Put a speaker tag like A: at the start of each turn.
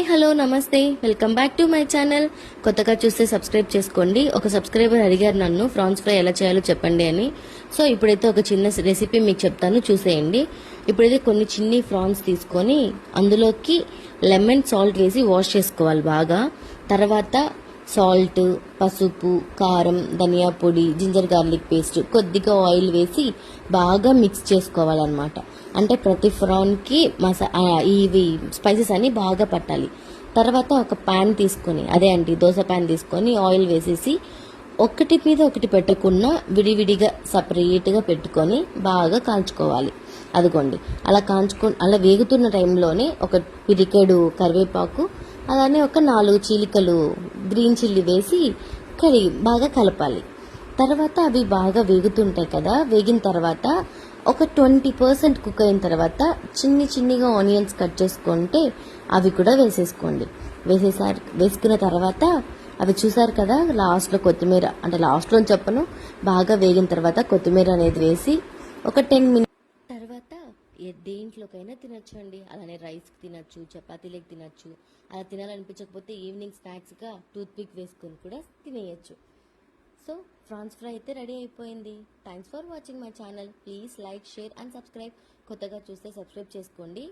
A: Hi hello నమస్తే, welcome back to my channel. కొత్తగా చూస్తే సబ్స్క్రైబ్ చేసుకోండి. ఒక సబ్స్క్రైబర్ అడిగారు నన్ను ఫ్రాన్స్ ఫ్రై ఎలా చేయాలో చెప్పండి అని. సో ఇప్పుడైతే ఒక చిన్న రెసిపీ మీకు చెప్తాను, చూసేయండి. ఇప్పుడైతే కొన్ని చిన్ని ఫ్రాన్స్ తీసుకొని అందులోకి లెమన్ సాల్ట్ వేసి వాష్ చేసుకోవాలి బాగా. తర్వాత సాల్ట్, పసుపు, కారం, ధనియా పొడి, జింజర్ గార్లిక్ పేస్ట్, కొద్దిగా ఆయిల్ వేసి బాగా మిక్స్ చేసుకోవాలన్నమాట. అంటే ప్రతి ఫ్రాన్కి ఇవి స్పైసెస్ అన్ని బాగా పట్టాలి. తర్వాత ఒక ప్యాన్ తీసుకొని, అదే అండి దోశ ప్యాన్ తీసుకొని ఆయిల్ వేసేసి ఒకటి మీద ఒకటి పెట్టకుండా విడివిడిగా సపరేట్గా పెట్టుకొని బాగా కాల్చుకోవాలి. అదిగోండి అలా వేగుతున్న టైంలోనే ఒక పిరికెడు కరివేపాకు, అలానే ఒక 4 చీలికలు గ్రీన్ చిల్లీ వేసి బాగా కలపాలి. తర్వాత అవి బాగా వేగుతుంటాయి కదా, వేగిన తర్వాత ఒక 20% కుక్ అయిన తర్వాత చిన్నిగా ఆనియన్స్ కట్ చేసుకుంటే అవి కూడా వేసేసుకోండి. వేసుకున్న తర్వాత అవి చూసారు కదా, లాస్ట్లో కొత్తిమీర, అంటే లాస్ట్లో చెప్పను, బాగా వేగిన తర్వాత కొత్తిమీర అనేది వేసి ఒక 10 మినిట్స్ తర్వాత దేంట్లోకైనా తినచ్చు అండి. అలానే రైస్కి తినచ్చు, చపాతీలకు తినచ్చు. అలా తినాలనిపించకపోతే ఈవినింగ్ స్నాక్స్గా టూత్ పిక్ వేసుకొని కూడా తినేయచ్చు. సో ఫ్రాన్స్ ఫ్రై అయితే రెడీ అయిపోయింది. Thanks for watching my channel. Please like, share and subscribe. కొత్తగా చూస్తే సబ్స్క్రైబ్ చేసుకోండి.